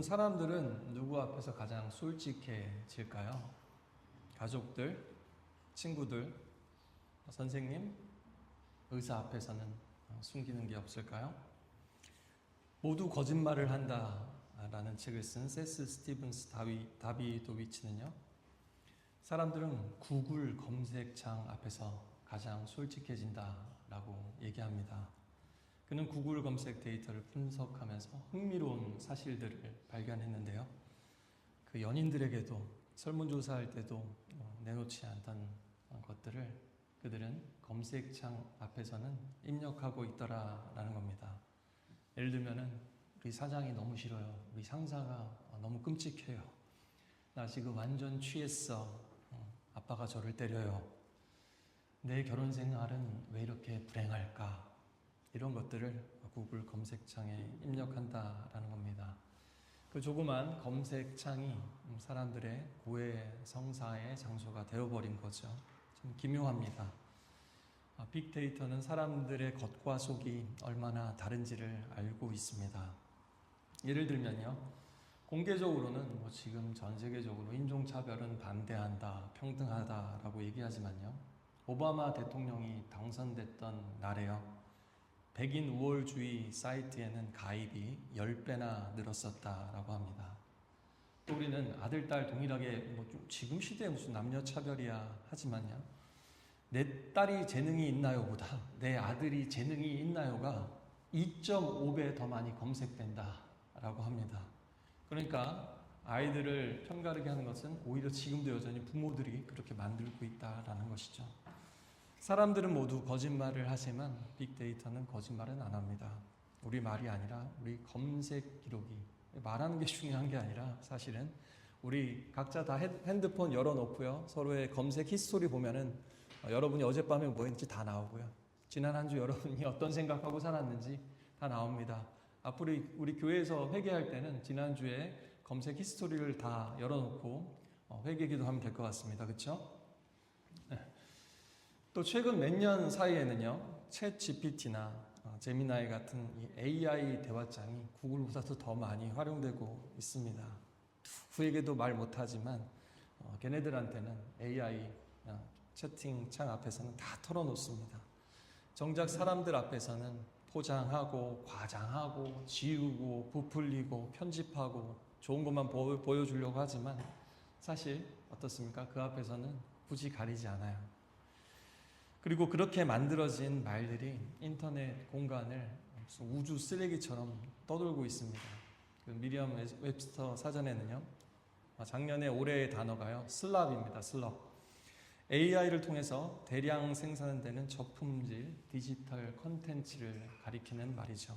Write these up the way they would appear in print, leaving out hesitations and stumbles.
사람들은 누구 앞에서 가장 솔직해질까요? 가족들, 친구들, 선생님, 의사 앞에서는 숨기는 게 없을까요? 모두 거짓말을 한다라는 책을 쓴 세스 스티븐스 다비도비치는요, 사람들은 구글 검색창 앞에서 가장 솔직해진다라고 얘기합니다. 그는 구글 검색 데이터를 분석하면서 흥미로운 사실들을 발견했는데요. 그 연인들에게도 설문조사할 때도 내놓지 않던 것들을 그들은 검색창 앞에서는 입력하고 있더라라는 겁니다. 예를 들면은 우리 사장이 너무 싫어요. 우리 상사가 너무 끔찍해요. 나 지금 완전 취했어. 아빠가 저를 때려요. 내 결혼 생활은 왜 이렇게 불행할까? 이런 것들을 구글 검색창에 입력한다라는 겁니다. 그 조그만 검색창이 사람들의 고해성사의 장소가 되어버린 거죠. 참 기묘합니다. 빅데이터는 사람들의 겉과 속이 얼마나 다른지를 알고 있습니다. 예를 들면요, 공개적으로는 지금 전 세계적으로 인종차별은 반대한다, 평등하다라고 얘기하지만요, 오바마 대통령이 당선됐던 날에요, 백인 우월주의 사이트에는 가입이 10배나 늘었었다라고 합니다. 또 우리는 아들, 딸 동일하게 지금 시대에 무슨 남녀차별이야 하지만요, 내 딸이 재능이 있나요? 보다 내 아들이 재능이 있나요가 2.5배 더 많이 검색된다라고 합니다. 그러니까 아이들을 편가르게 하는 것은 오히려 지금도 여전히 부모들이 그렇게 만들고 있다라는 것이죠. 사람들은 모두 거짓말을 하지만 빅데이터는 거짓말은 안 합니다. 우리 말이 아니라 우리 검색 기록이, 말하는 게 중요한 게 아니라 사실은 우리 각자 다 핸드폰 열어놓고요, 서로의 검색 히스토리 보면은 여러분이 어젯밤에 뭐 했는지 다 나오고요, 지난 한 주 여러분이 어떤 생각하고 살았는지 다 나옵니다. 앞으로 우리 교회에서 회개할 때는 지난주에 검색 히스토리를 다 열어놓고 회개기도 하면 될 것 같습니다. 그렇죠? 네. 또 최근 몇 년 사이에는요, 챗 GPT나 제미나이 같은 이 AI 대화장이 구글보다도 더 많이 활용되고 있습니다. 누구에게도 말 못하지만 걔네들한테는 AI 채팅창 앞에서는 다 털어놓습니다. 정작 사람들 앞에서는 포장하고 과장하고 지우고 부풀리고 편집하고 좋은 것만 보여주려고 하지만 사실 어떻습니까? 그 앞에서는 굳이 가리지 않아요. 그리고 그렇게 만들어진 말들이 인터넷 공간을 우주 쓰레기처럼 떠돌고 있습니다. 그 미리엄 웹스터 사전에는요, 작년에 올해의 단어가요, 슬랍입니다. 슬랍. AI를 통해서 대량 생산되는 저품질 디지털 컨텐츠를 가리키는 말이죠.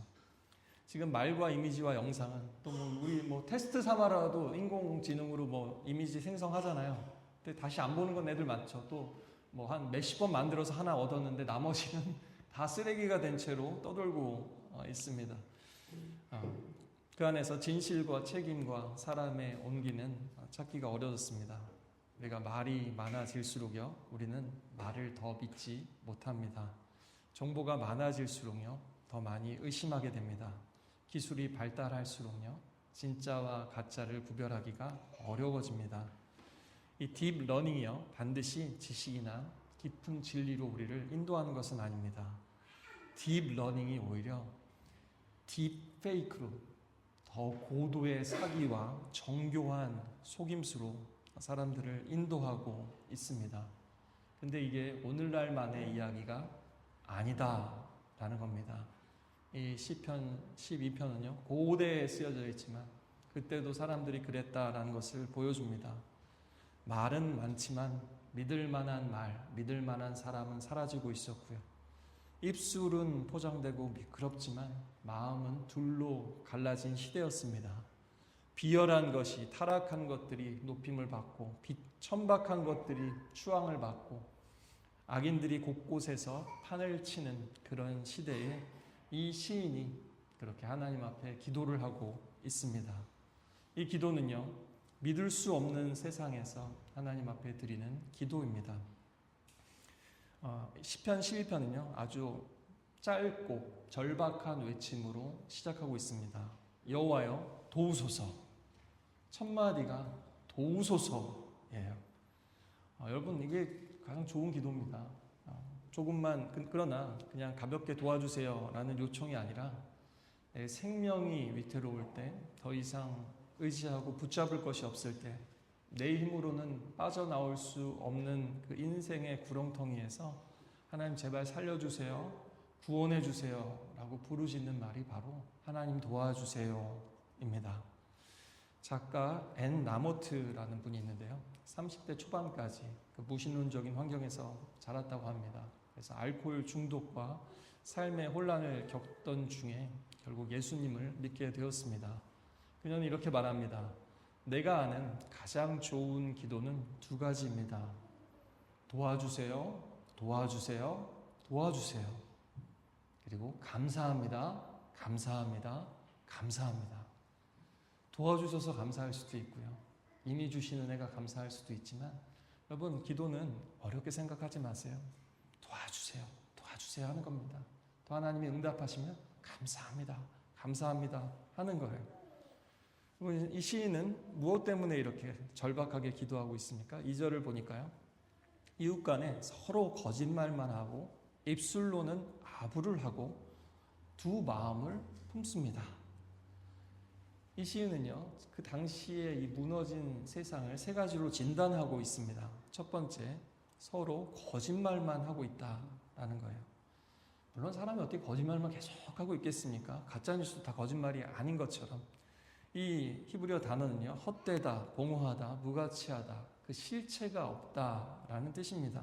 지금 말과 이미지와 영상은 또 우리 테스트 삼아라도 인공지능으로 이미지 생성하잖아요. 근데 다시 안 보는 건 애들 많죠. 또 한 몇십 번 만들어서 하나 얻었는데 나머지는 다 쓰레기가 된 채로 떠돌고 있습니다. 그 안에서 진실과 책임과 사람의 온기는 찾기가 어려졌습니다. 우리가 말이 많아질수록요, 우리는 말을 더 믿지 못합니다. 정보가 많아질수록요, 더 많이 의심하게 됩니다. 기술이 발달할수록요, 진짜와 가짜를 구별하기가 어려워집니다. 이 딥러닝이요, 반드시 지식이나 깊은 진리로 우리를 인도하는 것은 아닙니다. 딥러닝이 오히려 딥페이크로, 더 고도의 사기와 정교한 속임수로 사람들을 인도하고 있습니다. 근데 이게 오늘날만의 이야기가 아니다라는 겁니다. 이 시편 12편은요, 고대에 쓰여져 있지만 그때도 사람들이 그랬다라는 것을 보여줍니다. 말은 많지만 믿을 만한 말, 믿을 만한 사람은 사라지고 있었고요. 입술은 포장되고 미끄럽지만 마음은 둘로 갈라진 시대였습니다. 비열한 것이, 타락한 것들이 높임을 받고 천박한 것들이 추앙을 받고 악인들이 곳곳에서 판을 치는 그런 시대에 이 시인이 그렇게 하나님 앞에 기도를 하고 있습니다. 이 기도는요, 믿을 수 없는 세상에서 하나님 앞에 드리는 기도입니다. 시편 12편은요, 아주 짧고 절박한 외침으로 시작하고 있습니다. 여호와여, 도우소서. 첫 마디가 도우소서예요. 여러분 이게 가장 좋은 기도입니다. 조금만 그러나 그냥 가볍게 도와주세요라는 요청이 아니라 내 생명이 위태로울 때, 더 이상 의지하고 붙잡을 것이 없을 때, 내 힘으로는 빠져나올 수 없는 그 인생의 구렁텅이에서 하나님 제발 살려주세요, 구원해주세요 라고 부르짖는 말이 바로 하나님 도와주세요입니다. 작가 앤 라모트라는 분이 있는데요, 30대 초반까지 그 무신론적인 환경에서 자랐다고 합니다. 그래서 알코올 중독과 삶의 혼란을 겪던 중에 결국 예수님을 믿게 되었습니다. 그녀는 이렇게 말합니다. 내가 아는 가장 좋은 기도는 두 가지입니다. 도와주세요, 도와주세요, 도와주세요. 그리고 감사합니다, 감사합니다, 감사합니다. 도와주셔서 감사할 수도 있고요, 이미 주신 은혜가 감사할 수도 있지만, 여러분 기도는 어렵게 생각하지 마세요. 도와주세요, 도와주세요 하는 겁니다. 또 하나님이 응답하시면 감사합니다, 감사합니다 하는 거예요. 이 시인은 무엇 때문에 이렇게 절박하게 기도하고 있습니까? 2절을 보니까요, 이웃 간에 서로 거짓말만 하고 입술로는 아부를 하고 두 마음을 품습니다. 이 시인은요, 그 당시에 이 무너진 세상을 세 가지로 진단하고 있습니다. 첫 번째, 서로 거짓말만 하고 있다라는 거예요. 물론 사람이 어떻게 거짓말만 계속하고 있겠습니까? 가짜뉴스도 다 거짓말이 아닌 것처럼 이 히브리어 단어는요, 헛되다, 봉허하다, 무가치하다, 그 실체가 없다라는 뜻입니다.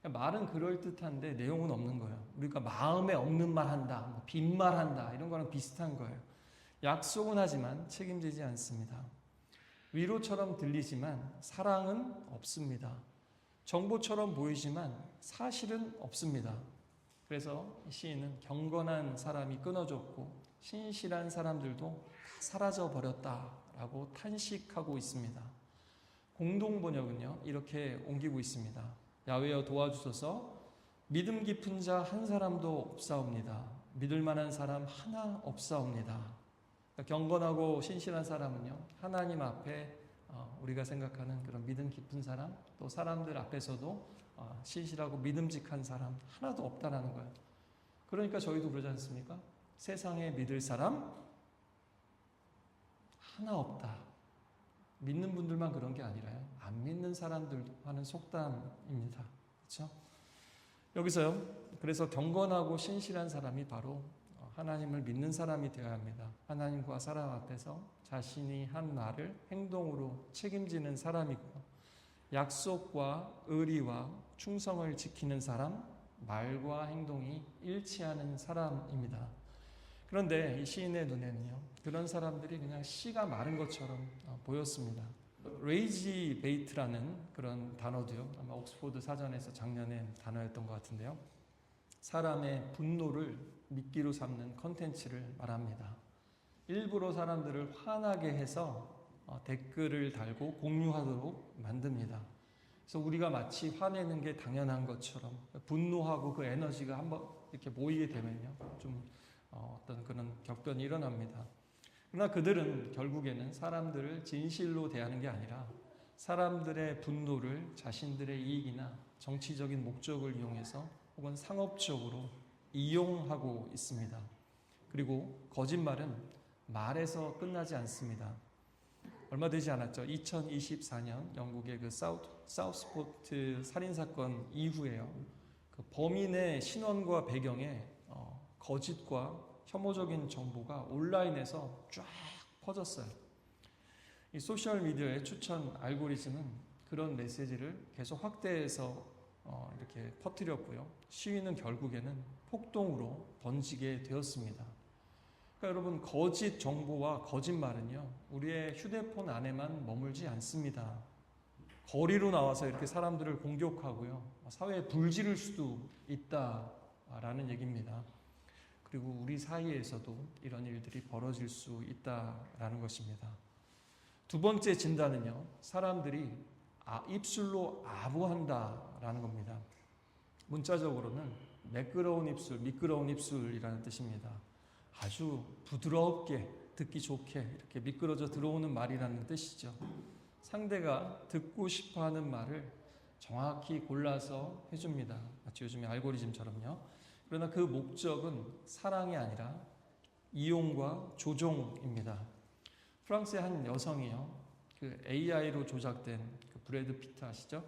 말은 그럴듯한데 내용은 없는 거예요. 우리가 마음에 없는 말 한다, 빈말 한다, 이런 거랑 비슷한 거예요. 약속은 하지만 책임지지 않습니다. 위로처럼 들리지만 사랑은 없습니다. 정보처럼 보이지만 사실은 없습니다. 그래서 이 시인은 경건한 사람이 끊어졌고 신실한 사람들도 사라져 버렸다라고 탄식하고 있습니다. 공동 번역은요, 이렇게 옮기고 있습니다. 야훼여 도와주소서, 믿음 깊은 자 한 사람도 없사옵니다. 믿을 만한 사람 하나 없사옵니다. 그러니까 경건하고 신실한 사람은요, 하나님 앞에 우리가 생각하는 그런 믿음 깊은 사람, 또 사람들 앞에서도 신실하고 믿음직한 사람 하나도 없다라는 거예요. 그러니까 저희도 그러지 않습니까? 세상에 믿을 사람 하나 없다. 믿는 분들만 그런 게 아니라요, 안 믿는 사람들도 하는 속담입니다. 그렇죠? 여기서요, 그래서 경건하고 신실한 사람이 바로 하나님을 믿는 사람이 되어야 합니다. 하나님과 사람 앞에서 자신이 한 말을 행동으로 책임지는 사람이고, 약속과 의리와 충성을 지키는 사람, 말과 행동이 일치하는 사람입니다. 그런데 이 시인의 눈에는요, 그런 사람들이 그냥 씨가 마른 것처럼 보였습니다. 레이지 베이트라는 그런 단어도요, 아마 옥스포드 사전에서 작년에 단어였던 것 같은데요, 사람의 분노를 미끼로 삼는 컨텐츠를 말합니다. 일부러 사람들을 화나게 해서 댓글을 달고 공유하도록 만듭니다. 그래서 우리가 마치 화내는 게 당연한 것처럼 분노하고 그 에너지가 한번 이렇게 모이게 되면요, 좀 어떤 그런 격변이 일어납니다. 그러나 그들은 결국에는 사람들을 진실로 대하는 게 아니라 사람들의 분노를 자신들의 이익이나 정치적인 목적을 이용해서 혹은 상업적으로 이용하고 있습니다. 그리고 거짓말은 말에서 끝나지 않습니다. 얼마 되지 않았죠. 2024년 영국의 그 사우스포트 살인사건 이후에요, 그 범인의 신원과 배경에 거짓과 혐오적인 정보가 온라인에서 쫙 퍼졌어요. 이 소셜미디어의 추천 알고리즘은 그런 메시지를 계속 확대해서 이렇게 퍼뜨렸고요, 시위는 결국에는 폭동으로 번지게 되었습니다. 그러니까 여러분, 거짓 정보와 거짓말은요, 우리의 휴대폰 안에만 머물지 않습니다. 거리로 나와서 이렇게 사람들을 공격하고요, 사회에 불지를 수도 있다라는 얘기입니다. 그리고 우리 사이에서도 이런 일들이 벌어질 수 있다라는 것입니다. 두 번째 진단은요, 사람들이 입술로 아부한다라는 겁니다. 문자적으로는 매끄러운 입술, 미끄러운 입술이라는 뜻입니다. 아주 부드럽게 듣기 좋게 이렇게 미끄러져 들어오는 말이라는 뜻이죠. 상대가 듣고 싶어하는 말을 정확히 골라서 해줍니다. 마치 요즘에 알고리즘처럼요. 그러나 그 목적은 사랑이 아니라 이용과 조종입니다. 프랑스의 한 여성이요, 그 AI로 조작된 그 브래드 피트 아시죠?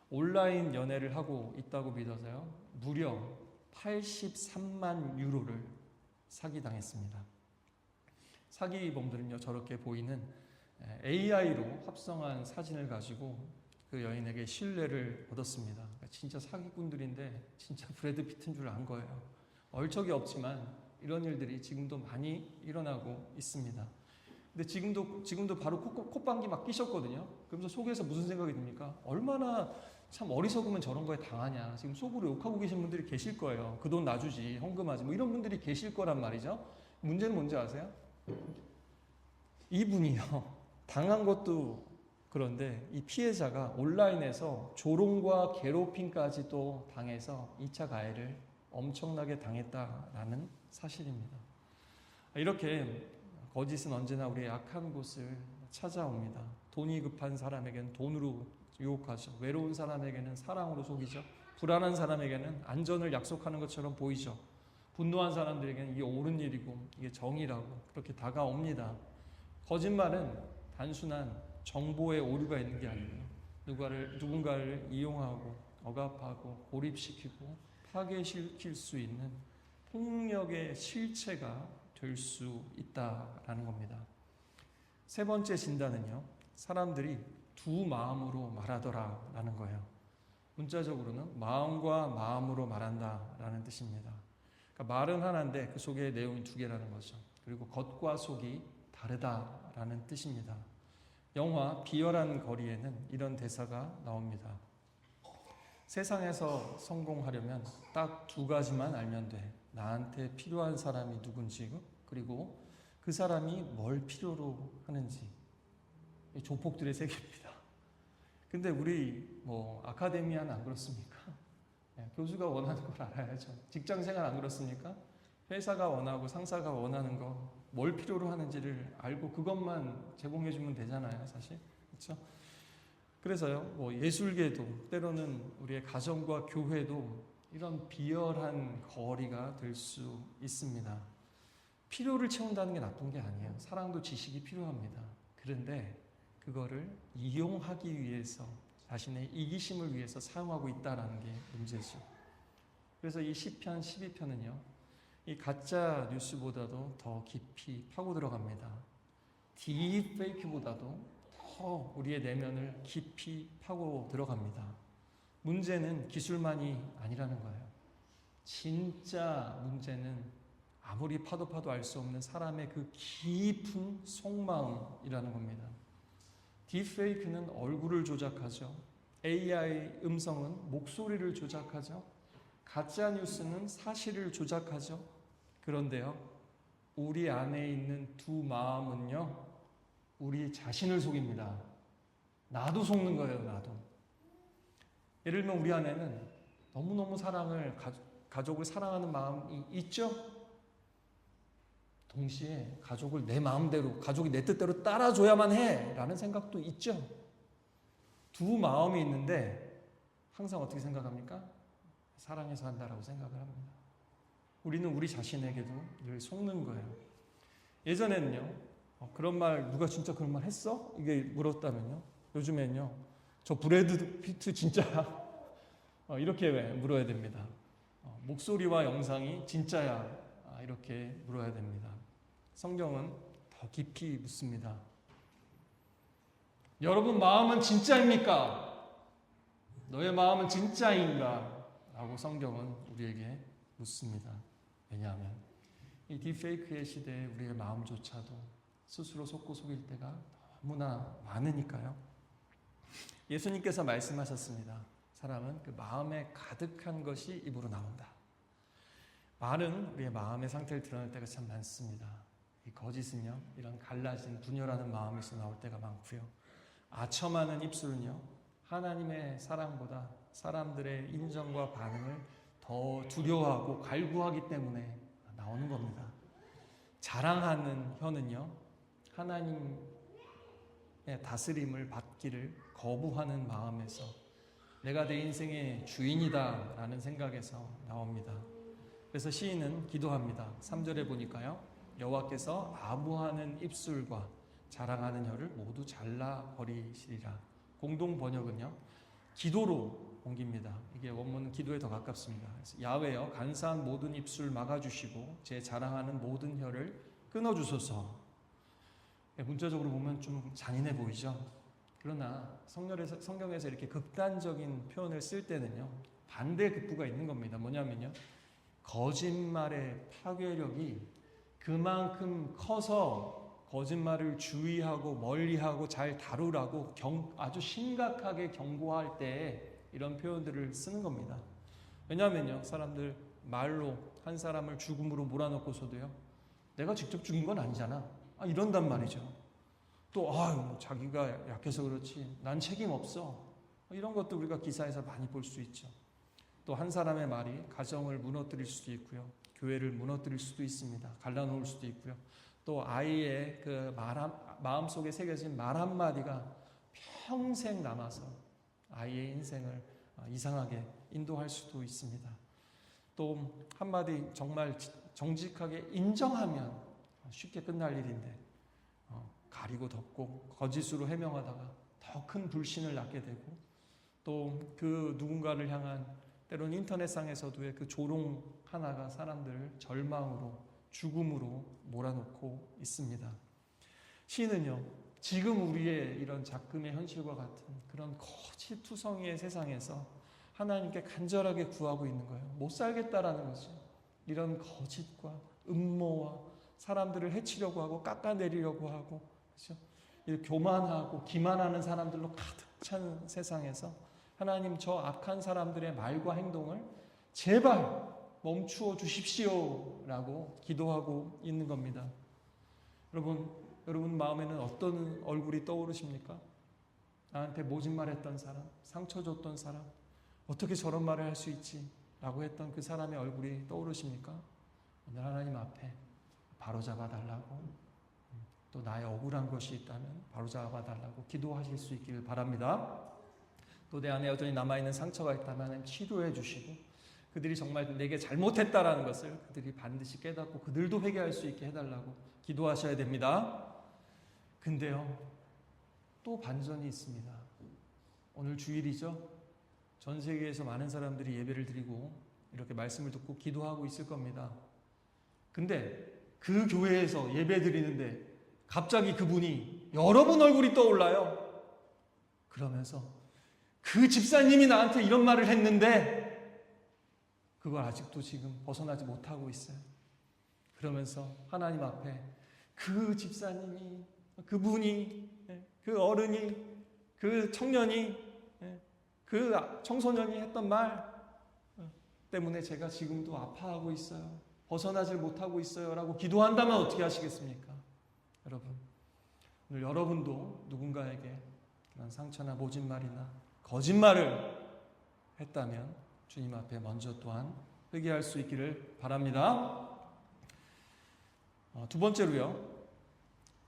온라인 연애를 하고 있다고 믿어서요, 무려 83만 유로를 사기당했습니다. 사기범들은요, 저렇게 보이는 AI로 합성한 사진을 가지고 그 여인에게 신뢰를 얻었습니다. 진짜 사기꾼들인데 진짜 브래드 피트인 줄 안 거예요. 얼척이 없지만 이런 일들이 지금도 많이 일어나고 있습니다. 근데 지금도 바로 콧방귀 막 끼셨거든요. 그러면서 속에서 무슨 생각이 듭니까? 얼마나 참 어리석으면 저런 거에 당하냐. 지금 속으로 욕하고 계신 분들이 계실 거예요. 그 돈 놔주지, 헌금하지, 뭐 이런 분들이 계실 거란 말이죠. 문제는 뭔지 아세요? 이분이요, 당한 것도 그런데 이 피해자가 온라인에서 조롱과 괴롭힘까지 또 당해서 2차 가해를 엄청나게 당했다라는 사실입니다. 이렇게 거짓은 언제나 우리의 약한 곳을 찾아옵니다. 돈이 급한 사람에게는 돈으로 유혹하죠. 외로운 사람에게는 사랑으로 속이죠. 불안한 사람에게는 안전을 약속하는 것처럼 보이죠. 분노한 사람들에게는 이게 옳은 일이고 이게 정의라고 그렇게 다가옵니다. 거짓말은 단순한 정보의 오류가 있는 게 아니고요, 누군가를 이용하고 억압하고 고립시키고 파괴시킬 수 있는 폭력의 실체가 될 수 있다라는 겁니다. 세 번째 진단은요, 사람들이 두 마음으로 말하더라라는 거예요. 문자적으로는 마음과 마음으로 말한다라는 뜻입니다. 그러니까 말은 하나인데 그 속에 내용이 두 개라는 거죠. 그리고 겉과 속이 다르다라는 뜻입니다. 영화 비열한 거리에는 이런 대사가 나옵니다. 세상에서 성공하려면 딱 두 가지만 알면 돼. 나한테 필요한 사람이 누군지, 그리고 그 사람이 뭘 필요로 하는지. 이 조폭들의 세계입니다. 근데 우리 아카데미아는 안 그렇습니까? 교수가 원하는 걸 알아야죠. 직장생활 안 그렇습니까? 회사가 원하고 상사가 원하는 거, 뭘 필요로 하는지를 알고 그것만 제공해주면 되잖아요, 사실. 그렇죠? 그래서요, 예술계도 때로는 우리의 가정과 교회도 이런 비열한 거리가 될 수 있습니다. 필요를 채운다는 게 나쁜 게 아니에요. 사랑도 지식이 필요합니다. 그런데 그거를 이용하기 위해서, 자신의 이기심을 위해서 사용하고 있다는 게 문제죠. 그래서 이 시편 12편은요, 이 가짜 뉴스보다도 더 깊이 파고 들어갑니다. 딥페이크보다도 더 우리의 내면을 깊이 파고 들어갑니다. 문제는 기술만이 아니라는 거예요. 진짜 문제는 아무리 파도 알 수 없는 사람의 그 깊은 속마음이라는 겁니다. 딥페이크는 얼굴을 조작하죠. AI 음성은 목소리를 조작하죠. 가짜 뉴스는 사실을 조작하죠. 그런데요, 우리 안에 있는 두 마음은요, 우리 자신을 속입니다. 나도 속는 거예요, 나도. 예를 들면 우리 안에는 너무너무 가족을 사랑하는 마음이 있죠? 동시에 가족을 내 마음대로, 가족이 내 뜻대로 따라줘야만 해 라는 생각도 있죠. 두 마음이 있는데 항상 어떻게 생각합니까? 사랑해서 한다라고 생각을 합니다. 우리는 우리 자신에게도 늘 속는 거예요. 예전에는요, 그런 말, 누가 진짜 그런 말 했어? 이게 물었다면요, 요즘엔요, 저 브래드 피트 진짜야? 이렇게 물어야 됩니다. 목소리와 영상이 진짜야? 이렇게 물어야 됩니다. 성경은 더 깊이 묻습니다. 여러분 마음은 진짜입니까? 너의 마음은 진짜인가? 라고 성경은 우리에게 묻습니다. 왜냐하면 이 딥페이크의 시대에 우리의 마음조차도 스스로 속고 속일 때가 너무나 많으니까요. 예수님께서 말씀하셨습니다. 사람은 그 마음에 가득한 것이 입으로 나온다. 말은 우리의 마음의 상태를 드러낼 때가 참 많습니다. 이 거짓은요, 이런 갈라진 분열하는 마음에서 나올 때가 많고요. 아첨하는 입술은요, 하나님의 사랑보다 사람들의 인정과 반응을 더 두려워하고 갈구하기 때문에 나오는 겁니다. 자랑하는 혀는요, 하나님의 다스림을 받기를 거부하는 마음에서 내가 내 인생의 주인이다 라는 생각에서 나옵니다. 그래서 시인은 기도합니다. 3절에 보니까요, 여호와께서 아부하는 입술과 자랑하는 혀를 모두 잘라버리시리라. 공동 번역은요, 기도로 옮깁니다. 이게 원문은 기도에 더 가깝습니다. 그래서 야훼여 간사한 모든 입술 막아주시고 제 자랑하는 모든 혀를 끊어주소서. 문자적으로 보면 좀 잔인해 보이죠. 그러나 성경에서 이렇게 극단적인 표현을 쓸 때는요, 반대 극부가 있는 겁니다. 뭐냐면요, 거짓말의 파괴력이 그만큼 커서 거짓말을 주의하고 멀리하고 잘 다루라고 아주 심각하게 경고할 때 이런 표현들을 쓰는 겁니다. 왜냐하면요, 사람들 말로 한 사람을 죽음으로 몰아넣고서도요, 내가 직접 죽인 건 아니잖아, 이런단 말이죠. 또 자기가 약해서 그렇지 난 책임 없어, 이런 것도 우리가 기사에서 많이 볼 수 있죠. 또 한 사람의 말이 가정을 무너뜨릴 수도 있고요, 교회를 무너뜨릴 수도 있습니다. 갈라놓을 수도 있고요. 또 아이의 그 마음속에 새겨진 말 한마디가 평생 남아서 아이의 인생을 이상하게 인도할 수도 있습니다. 또 한마디 정말 정직하게 인정하면 쉽게 끝날 일인데 가리고 덮고 거짓으로 해명하다가 더 큰 불신을 낳게 되고, 또 그 누군가를 향한 때로는 인터넷상에서도의 그 조롱 하나가 사람들을 절망으로 죽음으로 몰아넣고 있습니다. 시인은요, 지금 우리의 이런 작금의 현실과 같은 그런 거짓투성이의 세상에서 하나님께 간절하게 구하고 있는 거예요. 못 살겠다라는 거죠. 이런 거짓과 음모와 사람들을 해치려고 하고 깎아내리려고 하고, 그렇죠? 교만하고 기만하는 사람들로 가득 찬 세상에서 하나님, 저 악한 사람들의 말과 행동을 제발 멈추어 주십시오 라고 기도하고 있는 겁니다. 여러분 마음에는 어떤 얼굴이 떠오르십니까? 나한테 모진말했던 사람, 상처 줬던 사람, 어떻게 저런 말을 할 수 있지? 라고 했던 그 사람의 얼굴이 떠오르십니까? 오늘 하나님 앞에 바로잡아 달라고, 또 나의 억울한 것이 있다면 바로잡아 달라고 기도하실 수 있기를 바랍니다. 또 내 안에 여전히 남아있는 상처가 있다면 치료해 주시고, 그들이 정말 내게 잘못했다라는 것을 그들이 반드시 깨닫고 그들도 회개할 수 있게 해달라고 기도하셔야 됩니다. 근데요, 또 반전이 있습니다. 오늘 주일이죠. 전 세계에서 많은 사람들이 예배를 드리고 이렇게 말씀을 듣고 기도하고 있을 겁니다. 근데 그 교회에서 예배 드리는데 갑자기 그분이 여러분 얼굴이 떠올라요. 그러면서 그 집사님이 나한테 이런 말을 했는데 그걸 아직도 지금 벗어나지 못하고 있어요. 그러면서 하나님 앞에 그 집사님이, 그분이, 그 어른이, 그 청년이, 그 청소년이 했던 말 때문에 제가 지금도 아파하고 있어요, 벗어나질 못하고 있어요 라고 기도한다면 어떻게 하시겠습니까? 여러분, 오늘 여러분도 누군가에게 그런 상처나 모진말이나 거짓말을 했다면 주님 앞에 먼저 또한 회개할 수 있기를 바랍니다. 두 번째로요,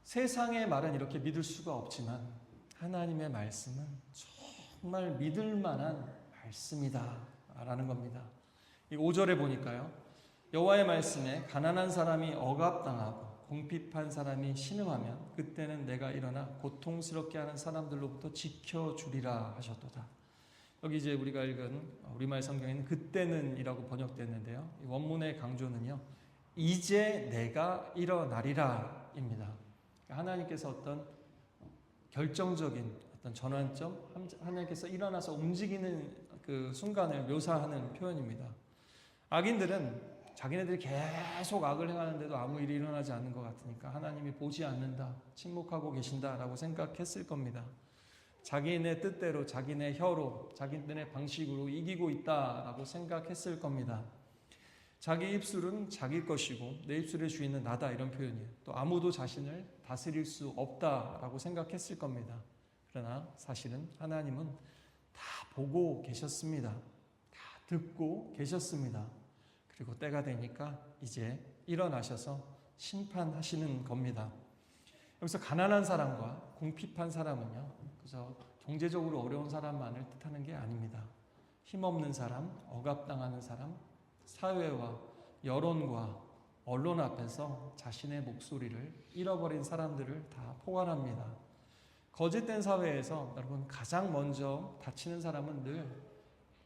세상의 말은 이렇게 믿을 수가 없지만 하나님의 말씀은 정말 믿을 만한 말씀이다 라는 겁니다. 이 5절에 보니까요, 여호와의 말씀에 가난한 사람이 억압당하고 궁핍한 사람이 신음하면 그때는 내가 일어나 고통스럽게 하는 사람들로부터 지켜주리라 하셨도다. 여기 이제 우리가 읽은 우리말 성경에는 그때는 이라고 번역됐는데요, 이 원문의 강조는요, 이제 내가 일어나리라 입니다. 하나님께서 어떤 결정적인 어떤 전환점, 하나님께서 일어나서 움직이는 그 순간을 묘사하는 표현입니다. 악인들은 자기네들이 계속 악을 행하는데도 아무 일이 일어나지 않는 것 같으니까 하나님이 보지 않는다, 침묵하고 계신다라고 생각했을 겁니다. 자기네 뜻대로, 자기네 혀로, 자기네 방식으로 이기고 있다라고 생각했을 겁니다. 자기 입술은 자기 것이고 내 입술의 주인은 나다, 이런 표현이에요. 또 아무도 자신을 다스릴 수 없다라고 생각했을 겁니다. 그러나 사실은 하나님은 다 보고 계셨습니다. 다 듣고 계셨습니다. 그리고 때가 되니까 이제 일어나셔서 심판하시는 겁니다. 여기서 가난한 사람과 궁핍한 사람은요, 그저 경제적으로 어려운 사람만을 뜻하는 게 아닙니다. 힘없는 사람, 억압당하는 사람, 사회와 여론과 언론 앞에서 자신의 목소리를 잃어버린 사람들을 다 포괄합니다. 거짓된 사회에서 여러분 가장 먼저 다치는 사람은 늘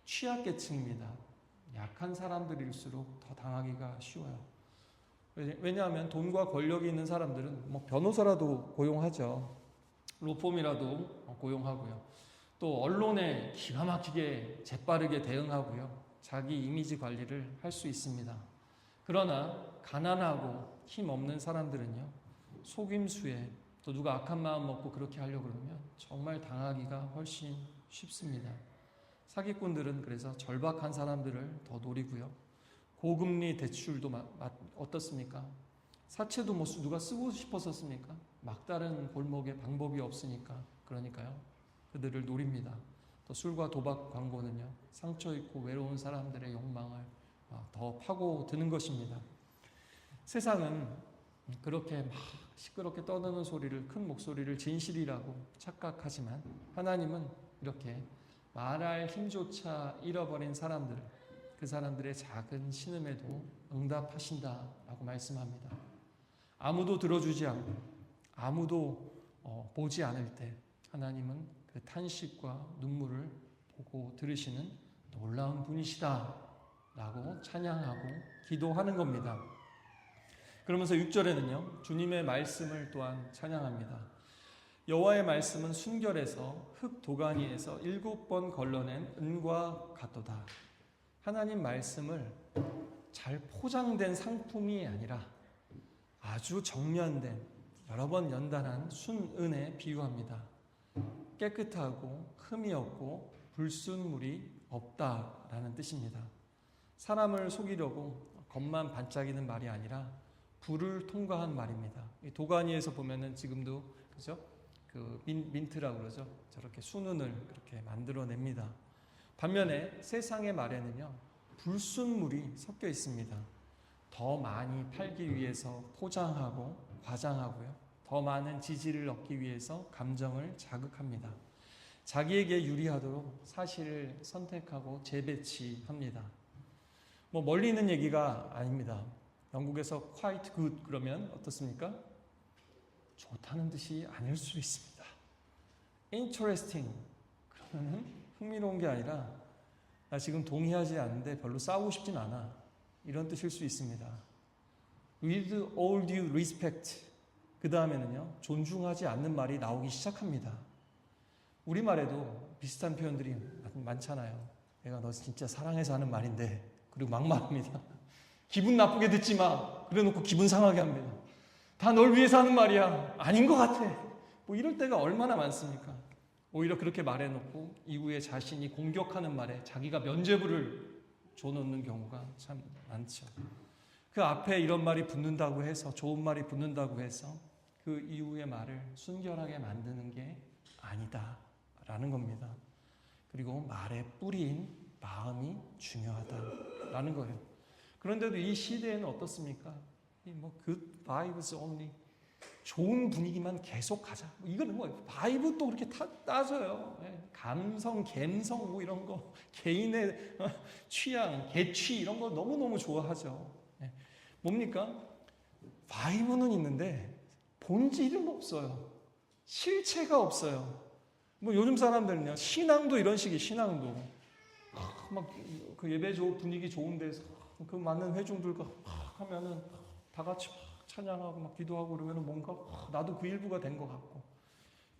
취약계층입니다. 약한 사람들일수록 더 당하기가 쉬워요. 왜냐하면 돈과 권력이 있는 사람들은 뭐 변호사라도 고용하죠. 로펌이라도 고용하고요. 또 언론에 기가 막히게 재빠르게 대응하고요. 자기 이미지 관리를 할 수 있습니다. 그러나 가난하고 힘없는 사람들은요, 속임수에 또 누가 악한 마음 먹고 그렇게 하려고 그러면 정말 당하기가 훨씬 쉽습니다. 사기꾼들은 그래서 절박한 사람들을 더 노리고요. 고금리 대출도 어떻습니까? 사채도 뭐 누가 쓰고 싶었었습니까? 막다른 골목에 방법이 없으니까. 그러니까요, 그들을 노립니다. 또 술과 도박 광고는요, 상처 있고 외로운 사람들의 욕망을 더 파고드는 것입니다. 세상은 그렇게 막 시끄럽게 떠드는 소리를, 큰 목소리를 진실이라고 착각하지만 하나님은 이렇게 말할 힘조차 잃어버린 사람들을, 그 사람들의 작은 신음에도 응답하신다라고 말씀합니다. 아무도 들어주지 않고 아무도 보지 않을 때 하나님은 그 탄식과 눈물을 보고 들으시는 놀라운 분이시다 라고 찬양하고 기도하는 겁니다. 그러면서 6절에는요, 주님의 말씀을 또한 찬양합니다. 여호와의 말씀은 순결해서 흙 도가니에서 7번 걸러낸 은과 같도다. 하나님 말씀을 잘 포장된 상품이 아니라 아주 정련된, 여러 번 연단한 순은에 비유합니다. 깨끗하고 흠이 없고 불순물이 없다라는 뜻입니다. 사람을 속이려고 겉만 반짝이는 말이 아니라 불을 통과한 말입니다. 이 도가니에서 보면은 지금도 그죠? 그 민트라고 그러죠. 저렇게 순은을 그렇게 만들어냅니다. 반면에 세상의 말에는요, 불순물이 섞여 있습니다. 더 많이 팔기 위해서 포장하고 과장하고요. 더 많은 지지를 얻기 위해서 감정을 자극합니다. 자기에게 유리하도록 사실을 선택하고 재배치합니다. 뭐 멀리 있는 얘기가 아닙니다. 영국에서 quite good 그러면 어떻습니까? 좋다는 뜻이 아닐 수 있습니다. interesting 그러면 흥미로운 게 아니라 나 지금 동의하지 않는데 별로 싸우고 싶진 않아, 이런 뜻일 수 있습니다. with all due respect 그 다음에는요, 존중하지 않는 말이 나오기 시작합니다. 우리말에도 비슷한 표현들이 많잖아요. 내가 너 진짜 사랑해서 하는 말인데, 그리고 막 말합니다. 기분 나쁘게 듣지 마. 그래놓고 기분 상하게 합니다. 다 널 위해서 하는 말이야. 아닌 것 같아. 뭐 이럴 때가 얼마나 많습니까? 오히려 그렇게 말해놓고 이후에 자신이 공격하는 말에 자기가 면죄부를 줘놓는 경우가 참 많죠. 그 앞에 이런 말이 붙는다고 해서, 좋은 말이 붙는다고 해서 그 이후의 말을 순결하게 만드는 게 아니다라는 겁니다. 그리고 말의 뿌리인 마음이 중요하다라는 거예요. 그런데도 이 시대에는 어떻습니까? 뭐 good vibes only, 좋은 분위기만 계속 가자. 이거는 뭐예요? 바이브 또 그렇게 따져요. 감성, 갬성 뭐 이런 거, 개인의 취향, 개취 이런 거 너무너무 좋아하죠. 뭡니까? 바이브는 있는데 본질은 없어요. 실체가 없어요. 뭐 요즘 사람들은요, 신앙도 이런 식이에요. 신앙도 막 그 예배 분위기 좋은 데서 그 많은 회중들과 하면은 다 같이 찬양하고 막 기도하고 그러면은 뭔가 나도 그 일부가 된 것 같고,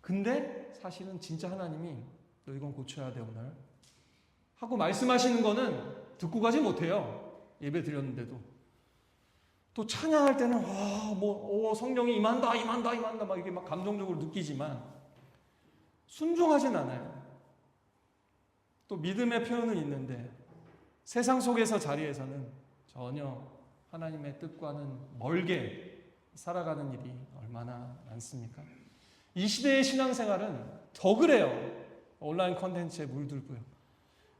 근데 사실은 진짜 하나님이 너 이건 고쳐야 돼 오늘 하고 말씀하시는 거는 듣고 가지 못해요. 예배 드렸는데도 또 찬양할 때는 성령이 임한다 막 이게 막 감정적으로 느끼지만 순종하진 않아요. 또 믿음의 표현은 있는데 세상 속에서 자리에서는 전혀 하나님의 뜻과는 멀게 살아가는 일이 얼마나 많습니까? 이 시대의 신앙생활은 더 그래요. 온라인 컨텐츠에 물들고요.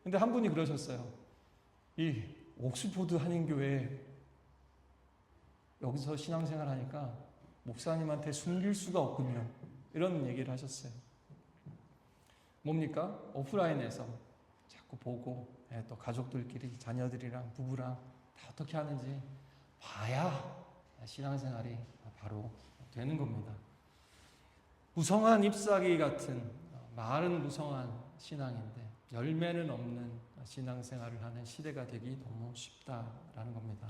근데 한 분이 그러셨어요. 이 옥스포드 한인교회 여기서 신앙생활 하니까 목사님한테 숨길 수가 없군요. 이런 얘기를 하셨어요. 뭡니까? 오프라인에서 자꾸 보고 또 가족들끼리 자녀들이랑 부부랑 다 어떻게 하는지 봐야 신앙생활이 바로 되는 겁니다. 무성한 ip사귀 같은 말은 무성한 신앙인데 열매는 없는 신앙생활을 하는 시대가 되기 너무 쉽다라는 겁니다.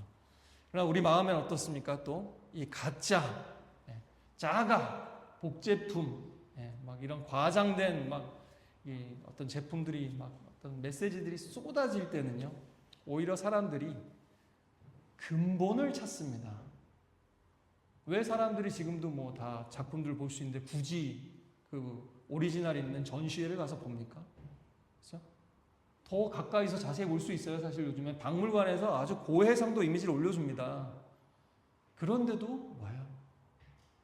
그러나 우리 마음엔 어떻습니까? 또 이 가짜, 짜가, 복제품, 막 이런 과장된 이 어떤 제품들이 막 어떤 메시지들이 쏟아질 때는요, 오히려 사람들이 근본을 찾습니다. 왜 사람들이 지금도 뭐 다 작품들 볼 수 있는데 굳이 그 오리지널 있는 전시회를 가서 봅니까? 그렇죠? 더 가까이서 자세히 볼 수 있어요. 사실 요즘에 박물관에서 아주 고해상도 이미지를 올려줍니다. 그런데도 뭐야?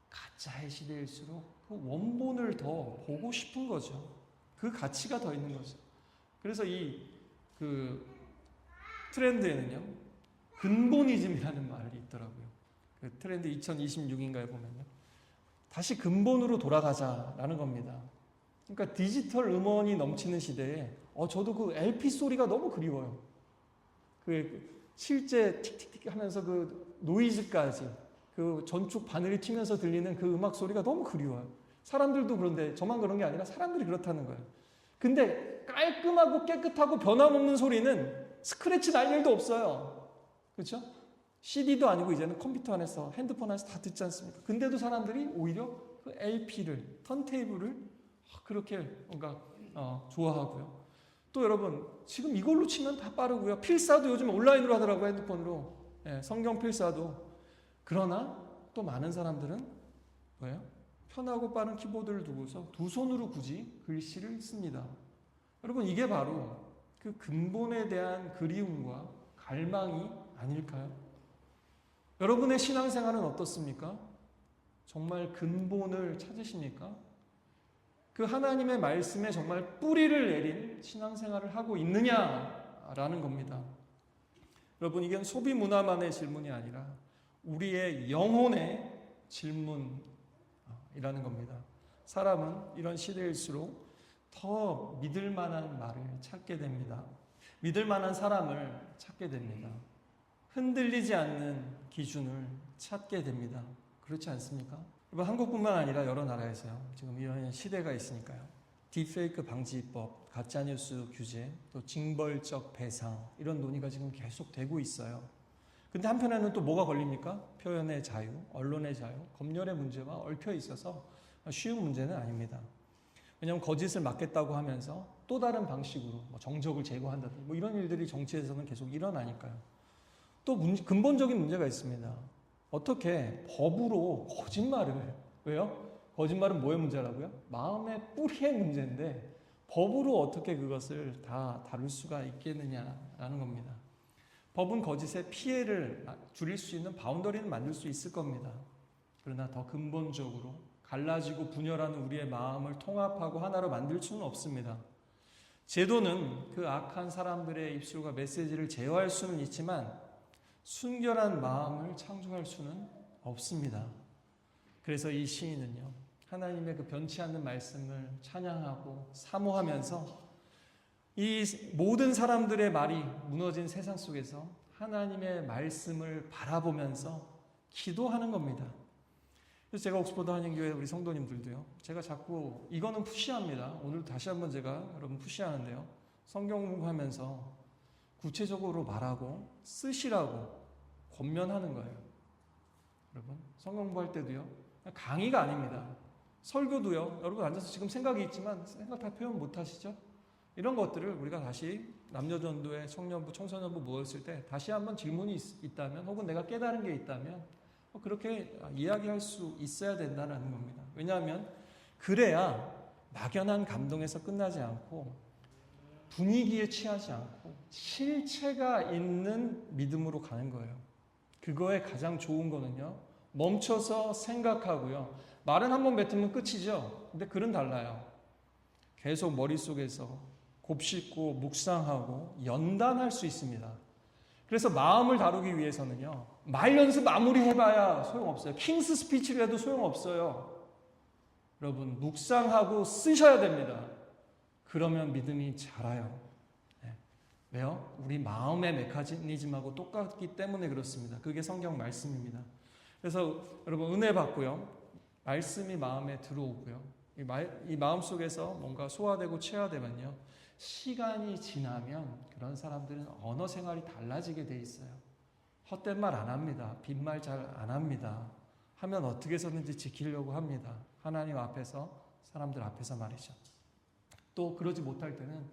가짜의 시대일수록 그 원본을 더 보고 싶은 거죠. 그 가치가 더 있는 거죠. 그래서 그 트렌드에는요, 근본이즘이라는 말이 있더라고요. 그 트렌드 2026인가에 보면요, 다시 근본으로 돌아가자라는 겁니다. 그러니까 디지털 음원이 넘치는 시대에 저도 그 LP 소리가 너무 그리워요. 그 실제 틱틱틱 하면서 그 노이즈까지 그 전축 바늘이 튀면서 들리는 그 음악 소리가 너무 그리워요. 사람들도 그런데 저만 그런 게 아니라 사람들이 그렇다는 거예요. 근데 깔끔하고 깨끗하고 변함없는 소리는 스크래치 날 일도 없어요. 그렇죠? CD도 아니고 이제는 컴퓨터 안에서 핸드폰 안에서 다 듣지 않습니까? 근데도 사람들이 오히려 그 LP를, 턴테이블을 그렇게 뭔가 좋아하고요. 또 여러분, 지금 이걸로 치면 다 빠르고요. 필사도 요즘 온라인으로 하더라고요. 핸드폰으로. 성경 필사도. 그러나 또 많은 사람들은 뭐예요? 편하고 빠른 키보드를 두고서 두 손으로 굳이 글씨를 씁니다. 여러분, 이게 바로 그 근본에 대한 그리움과 갈망이 아닐까요? 여러분의 신앙생활은 어떻습니까? 정말 근본을 찾으십니까? 그 하나님의 말씀에 정말 뿌리를 내린 신앙생활을 하고 있느냐라는 겁니다. 여러분, 이건 소비 문화만의 질문이 아니라 우리의 영혼의 질문이라는 겁니다. 사람은 이런 시대일수록 더 믿을 만한 말을 찾게 됩니다. 믿을 만한 사람을 찾게 됩니다. 흔들리지 않는 기준을 찾게 됩니다. 그렇지 않습니까? 한국뿐만 아니라 여러 나라에서요, 지금 이런 시대가 있으니까요, 딥페이크 방지법, 가짜뉴스 규제, 또 징벌적 배상, 이런 논의가 지금 계속 되고 있어요. 근데 한편에는 또 뭐가 걸립니까? 표현의 자유, 언론의 자유, 검열의 문제와 얽혀 있어서 쉬운 문제는 아닙니다. 왜냐하면 거짓을 막겠다고 하면서 또 다른 방식으로 정적을 제거한다든지 이런 일들이 정치에서는 계속 일어나니까요. 또 근본적인 문제가 있습니다. 어떻게 법으로 거짓말을, 왜요? 거짓말은 뭐의 문제라고요? 마음의 뿌리의 문제인데 법으로 어떻게 그것을 다 다룰 수가 있겠느냐라는 겁니다. 법은 거짓의 피해를 줄일 수 있는 바운더리는 만들 수 있을 겁니다. 그러나 더 근본적으로 갈라지고 분열하는 우리의 마음을 통합하고 하나로 만들 수는 없습니다. 제도는 그 악한 사람들의 입술과 메시지를 제어할 수는 있지만 순결한 마음을 창조할 수는 없습니다. 그래서 이 시인은요, 하나님의 그 변치 않는 말씀을 찬양하고 사모하면서 이 모든 사람들의 말이 무너진 세상 속에서 하나님의 말씀을 바라보면서 기도하는 겁니다. 그래서 제가 옥스퍼드 한인교회 우리 성도님들도요, 제가 자꾸 이거는 푸시합니다. 오늘 다시 한번 제가 여러분 푸시하는데요, 성경 공부하면서 구체적으로 말하고 쓰시라고 권면하는 거예요. 여러분, 성경 공부할 때도요, 강의가 아닙니다. 설교도요, 여러분 앉아서 지금 생각이 있지만 생각 다 표현 못 하시죠? 이런 것들을 우리가 다시 남녀전도회, 청년부, 청소년부 모였을 때 다시 한번 질문이 있다면, 혹은 내가 깨달은 게 있다면 그렇게 이야기할 수 있어야 된다는 겁니다. 왜냐하면 그래야 막연한 감동에서 끝나지 않고 분위기에 취하지 않고 실체가 있는 믿음으로 가는 거예요. 그거에 가장 좋은 거는요, 멈춰서 생각하고요. 말은 한번 뱉으면 끝이죠. 근데 글은 달라요. 계속 머릿속에서 곱씹고 묵상하고 연단할 수 있습니다. 그래서 마음을 다루기 위해서는요, 말 연습 아무리 해봐야 소용없어요. 킹스 스피치를 해도 소용없어요. 여러분, 묵상하고 쓰셔야 됩니다. 그러면 믿음이 자라요. 네. 왜요? 우리 마음의 메커니즘하고 똑같기 때문에 그렇습니다. 그게 성경 말씀입니다. 그래서 여러분, 은혜 받고요, 말씀이 마음에 들어오고요, 이 마음 속에서 뭔가 소화되고 체화되면요, 시간이 지나면 그런 사람들은 언어 생활이 달라지게 돼 있어요. 헛된 말 안 합니다. 빈말 잘 안 합니다. 하면 어떻게 해서든지 지키려고 합니다. 하나님 앞에서, 사람들 앞에서 말이죠. 또 그러지 못할 때는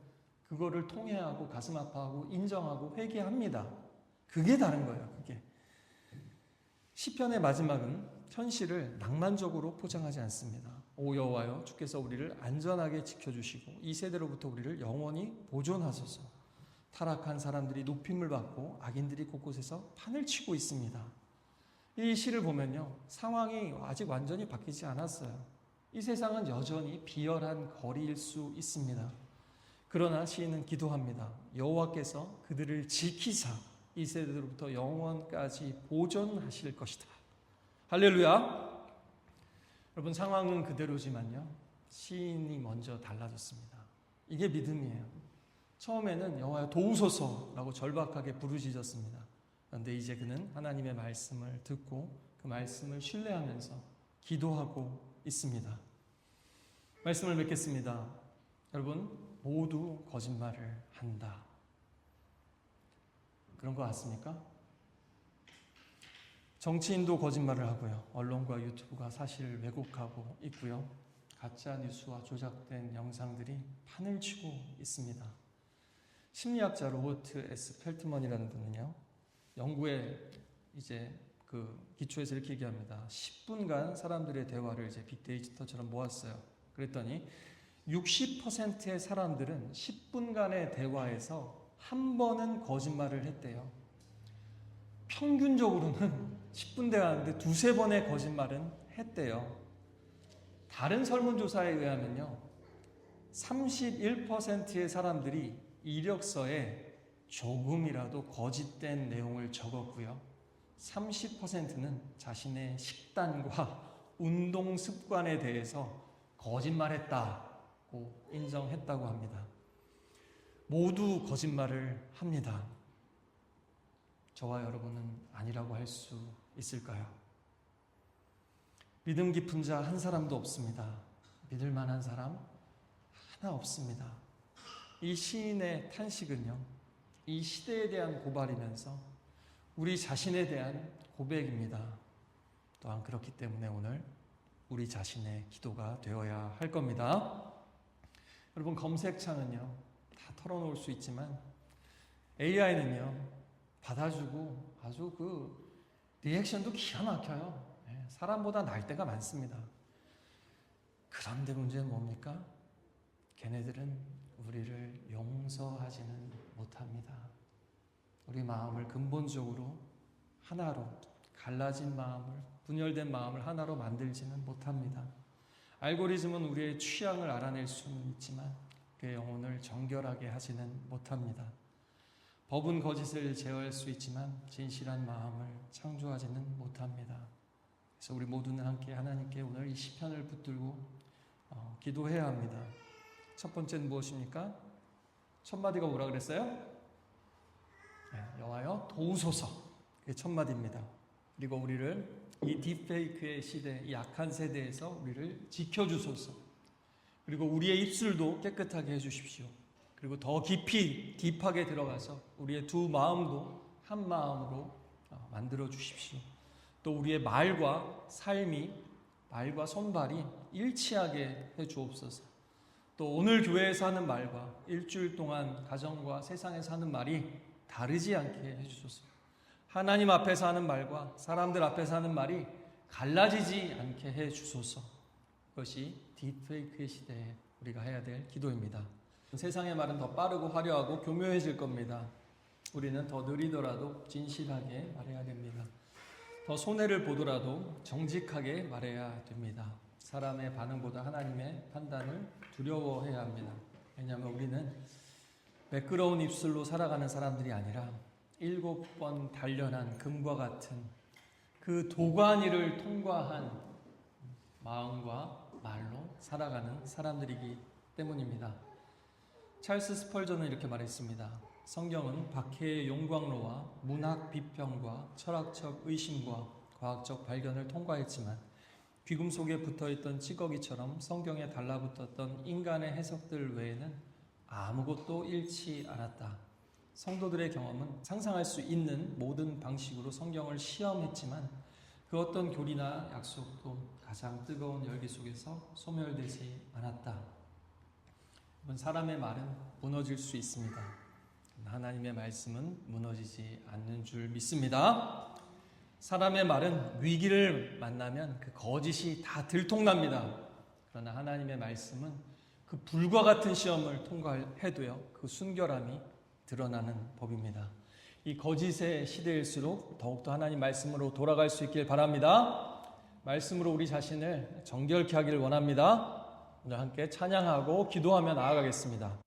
그거를 통회하고 가슴 아파하고 인정하고 회개합니다. 그게 다른 거예요. 그게. 시편의 마지막은 현실을 낭만적으로 포장하지 않습니다. 오 여호와여, 주께서 우리를 안전하게 지켜주시고 이 세대로부터 우리를 영원히 보존하소서. 타락한 사람들이 높임을 받고 악인들이 곳곳에서 판을 치고 있습니다. 이 시를 보면요, 상황이 아직 완전히 바뀌지 않았어요. 이 세상은 여전히 비열한 거리일 수 있습니다. 그러나 시인은 기도합니다. 여호와께서 그들을 지키사 이 세대로부터 영원까지 보존하실 것이다. 할렐루야. 여러분, 상황은 그대로지만요, 시인이 먼저 달라졌습니다. 이게 믿음이에요. 처음에는 여호와여 도우소서라고 절박하게 부르짖었습니다. 그런데 이제 그는 하나님의 말씀을 듣고 그 말씀을 신뢰하면서 기도하고 있습니다. 말씀을 맺겠습니다. 여러분, 모두 거짓말을 한다. 그런 거 아십니까? 정치인도 거짓말을 하고요, 언론과 유튜브가 사실을 왜곡하고 있고요, 가짜 뉴스와 조작된 영상들이 판을 치고 있습니다. 심리학자 로버트 S. 펠트먼이라는 분은요, 연구에 이제 그 기초에서 이렇게 얘기합니다. 10분간 사람들의 대화를 이제 빅데이터처럼 모았어요. 그랬더니 60%의 사람들은 10분간의 대화에서 한 번은 거짓말을 했대요. 평균적으로는 10분 대화하는데 두세 번의 거짓말은 했대요. 다른 설문조사에 의하면요, 31%의 사람들이 이력서에 조금이라도 거짓된 내용을 적었고요, 30%는 자신의 식단과 운동 습관에 대해서 거짓말했다고 인정했다고 합니다. 모두 거짓말을 합니다. 저와 여러분은 아니라고 할 수 있을까요? 믿음 깊은 자 한 사람도 없습니다. 믿을 만한 사람 하나 없습니다. 이 시인의 탄식은요, 이 시대에 대한 고발이면서 우리 자신에 대한 고백입니다. 또한 그렇기 때문에 오늘 우리 자신의 기도가 되어야 할 겁니다. 여러분, 검색창은요, 다 털어놓을 수 있지만 AI는요, 받아주고 아주 그 리액션도 기가 막혀요. 사람보다 날 때가 많습니다. 그런데 문제는 뭡니까? 걔네들은 우리를 용서하지는 못합니다. 우리 마음을 근본적으로 하나로, 갈라진 마음을, 분열된 마음을 하나로 만들지는 못합니다. 알고리즘은 우리의 취향을 알아낼 수는 있지만 그의 영혼을 정결하게 하지는 못합니다. 법은 거짓을 제어할 수 있지만 진실한 마음을 창조하지는 못합니다. 그래서 우리 모두는 함께 하나님께 오늘 이 시편을 붙들고 기도해야 합니다. 첫 번째는 무엇입니까? 첫 마디가 뭐라 그랬어요? 네, 여호와여 도우소서. 그게 첫 마디입니다. 그리고 우리를 이 딥페이크의 시대, 이 악한 세대에서 우리를 지켜주소서. 그리고 우리의 입술도 깨끗하게 해주십시오. 그리고 더 깊이 딥하게 들어가서 우리의 두 마음도 한 마음으로 만들어 주십시오. 또 우리의 말과 삶이, 말과 손발이 일치하게 해 주옵소서. 또 오늘 교회에서 하는 말과 일주일 동안 가정과 세상에서 하는 말이 다르지 않게 해 주소서. 하나님 앞에서 하는 말과 사람들 앞에서 하는 말이 갈라지지 않게 해 주소서. 그것이 딥페이크의 시대에 우리가 해야 될 기도입니다. 세상의 말은 더 빠르고 화려하고 교묘해질 겁니다. 우리는 더 느리더라도 진실하게 말해야 됩니다. 더 손해를 보더라도 정직하게 말해야 됩니다. 사람의 반응보다 하나님의 판단을 두려워해야 합니다. 왜냐하면 우리는 매끄러운 입술로 살아가는 사람들이 아니라 7번 단련한 금과 같은 그 도가니를 통과한 마음과 말로 살아가는 사람들이기 때문입니다. 찰스 스펄전은 이렇게 말했습니다. 성경은 박해의 용광로와 문학 비평과 철학적 의심과 과학적 발견을 통과했지만 귀금속에 붙어있던 찌꺼기처럼 성경에 달라붙었던 인간의 해석들 외에는 아무것도 잃지 않았다. 성도들의 경험은 상상할 수 있는 모든 방식으로 성경을 시험했지만 그 어떤 교리나 약속도 가장 뜨거운 열기 속에서 소멸되지 않았다. 사람의 말은 무너질 수 있습니다. 하나님의 말씀은 무너지지 않는 줄 믿습니다. 사람의 말은 위기를 만나면 그 거짓이 다 들통납니다. 그러나 하나님의 말씀은 그 불과 같은 시험을 통과해도요, 그 순결함이 드러나는 법입니다. 이 거짓의 시대일수록 더욱더 하나님 말씀으로 돌아갈 수 있길 바랍니다. 말씀으로 우리 자신을 정결케 하기를 원합니다. 오늘 함께 찬양하고 기도하며 나아가겠습니다.